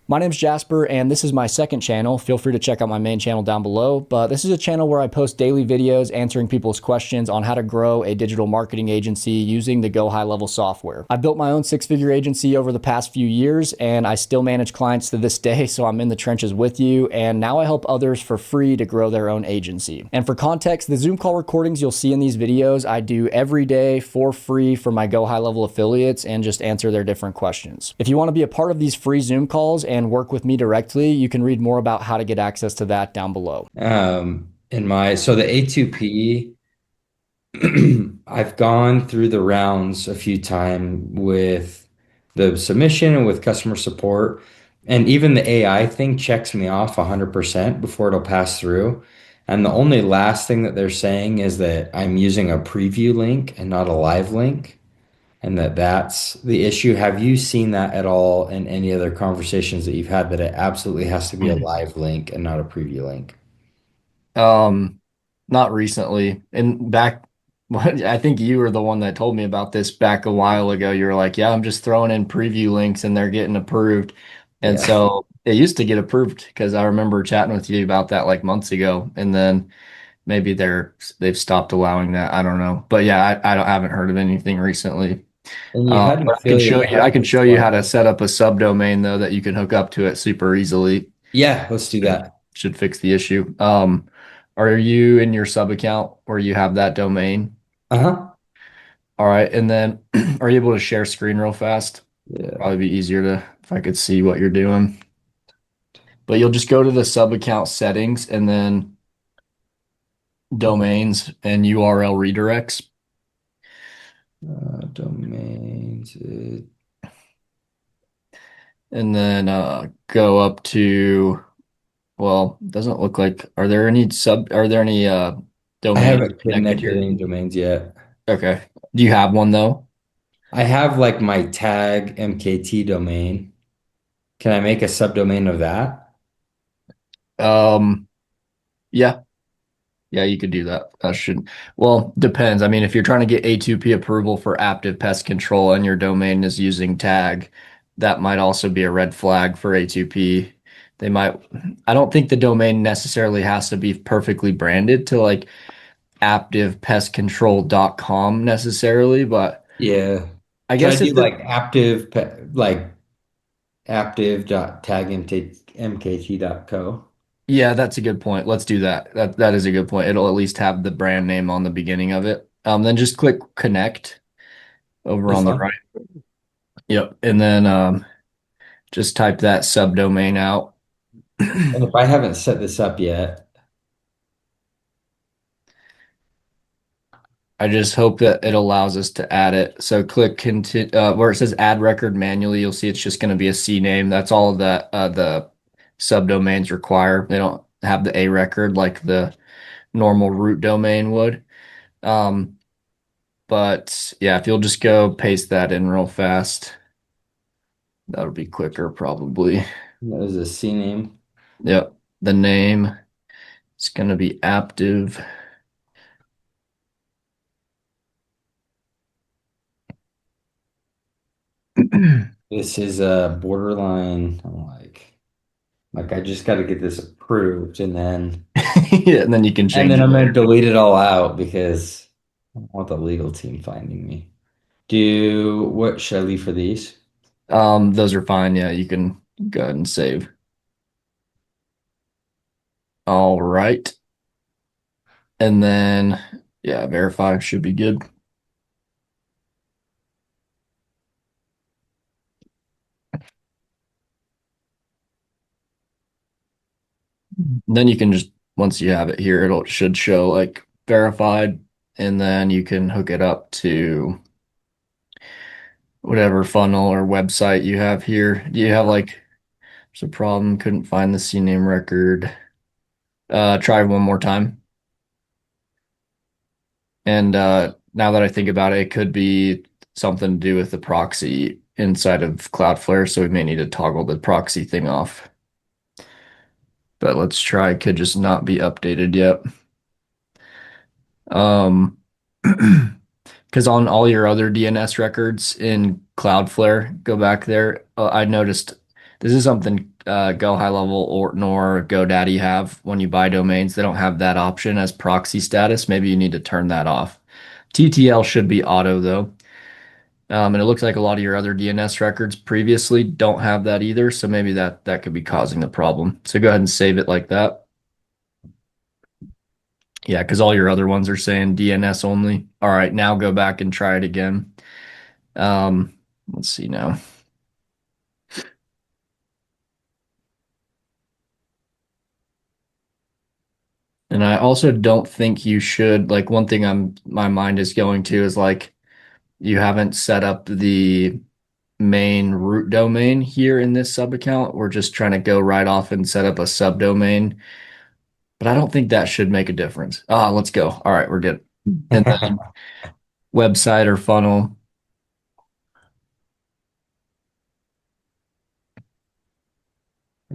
My name's Jasper, and this is my second channel. Feel free to check out my main channel down below. But this is a channel where I post daily videos answering people's questions on how to grow a digital marketing agency using the GoHighLevel software. I've built my own six-figure agency over the past few years, and I still manage clients to this day, so I'm in the trenches with you. And now I help others for free to grow their own agency. And for context, the Zoom call recordings you'll see in these videos, I do every day for free for my GoHighLevel affiliates and just answer their different questions. If you want to be a part of these free Zoom calls and work with me directly, you can read more about how to get access to that down below. So the A2P, I've gone through the rounds a few times with the submission and with customer support. And even the AI thing checks me off 100% before it'll pass through. And the only last thing that they're saying is that I'm using a preview link and not a live link, and that's the issue. Have you seen that at all in any other conversations that you've had, that it absolutely has to be a live link and not a preview link? Um, Not recently. And back, I think you were the one that told me about this back a while ago. You were like, yeah, I'm just throwing in preview links and they're getting approved. And Yeah. so it used to get approved because I remember chatting with you about that like months ago. And then maybe they've stopped allowing that. I don't know. But yeah, I haven't heard of anything recently. And you had an But affiliate that I had can this show you how like, to set up a subdomain though that you can hook up to it super easily. yeah, let's do that. Should fix the issue. Are you in your sub account where you have that domain? Uh-huh. All right, and then are you able to share screen real fast? Yeah. Probably be easier to if I could see what you're doing. But you'll just go to the sub account settings and then domains and URL redirects. Domains. And then go up to, well, doesn't look like, are there any I domains haven't connected connected here? any domains yet. Okay. Do you have one though? I have like my tag MKT domain. Can I make a subdomain of that? Um, yeah. Yeah, you could do that. That should, well, depends. I mean, if you're trying to get A2P approval for active pest control and your domain is using tag, that might also be a red flag for A2P. They might, I don't think the domain necessarily has to be perfectly branded to like activepestcontrol.com necessarily, but Yeah. I Can I guess do if it, like active.tag.mkt.co? yeah, that's a good point. Let's do that. That is a good point. It'll at least have the brand name on the beginning of it. Then just click connect over This on the one? right. Yep. And then just type that subdomain out. And if I haven't set this up yet, I just hope that it allows us to add it. So click continue where it says add record manually. You'll see it's just going to be a C name. That's all that the subdomains require. They don't have the A record like the normal root domain would. Um, but yeah, if you'll just go paste that in real fast, that'll be quicker probably. that is a C name. Yep. The name is going to be active. This is a borderline. I'm like I just got to get this approved, Yeah, and then you can and change then it I'm gonna later. delete it all out because I don't want the legal team finding me. What should I leave for these? Those are fine. Yeah, you can go ahead and save. All right. And then, yeah, verify should be good. Then you can just, once you have it here, it'll should show like verified, and then you can hook it up to whatever funnel or website you have here. Do you have like, there's a problem, couldn't find the CNAME record. Try one more time. And now that I think about it, it could be something to do with the proxy inside of Cloudflare, so we may need to toggle the proxy thing off. But let's try. It could just not be updated yet. Um, because on all your other DNS records in Cloudflare, go back there. I noticed This is something GoHighLevel or nor GoDaddy have when you buy domains. They don't have that option as proxy status. Maybe you need to turn that off. TTL should be auto though. And it looks like a lot of your other DNS records previously don't have that either. So maybe that could be causing the problem. So go ahead and save it like that. Yeah, because all your other ones are saying DNS only. All right, now go back and try it again. Let's see now. And I also don't think you should, like one thing my mind is going to is like you haven't set up the main root domain here in this sub account. We're just trying to go right off and set up a subdomain, but I don't think that should make a difference. Ah, let's go. All right, we're good. And then website or funnel.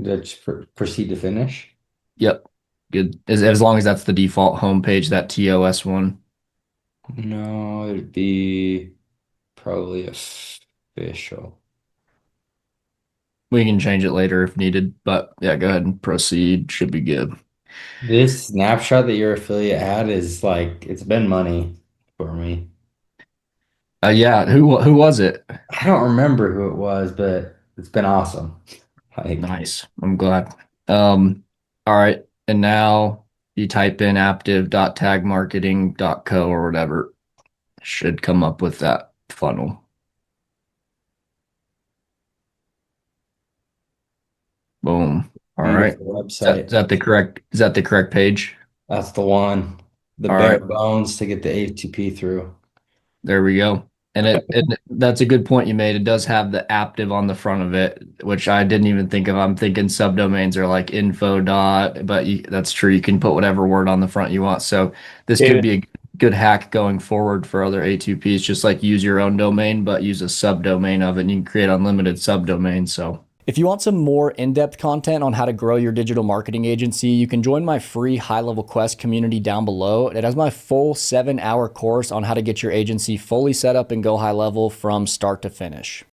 Just proceed to finish. Yep. Good. As long as that's the default homepage, that TOS one. No, it'd be probably official. We can change it later if needed, but yeah, go ahead and proceed. Should be good. This snapshot that your affiliate had is like it's been money for me. Yeah, who was it? I don't remember who it was, but it's been awesome. Like Nice. I'm glad. All right. And now you type in aptive.tagmarketing.co or whatever. Should come up with that funnel. Boom. All right. beautiful website. Is that the correct page? That's the one. The All bare right. bones to get the ATP through. There we go. And that's a good point you made. It does have the aptive on the front of it, which I didn't even think of. I'm thinking subdomains are like info dot, but that's true. You can put whatever word on the front you want. So this could be a good hack going forward for other A2Ps. Just like use your own domain, but use a subdomain of it, and you can create unlimited subdomains. So if you want some more in-depth content on how to grow your digital marketing agency, you can join my free HighLevel Quest community down below. It has my full 7-hour course on how to get your agency fully set up and go high level from start to finish.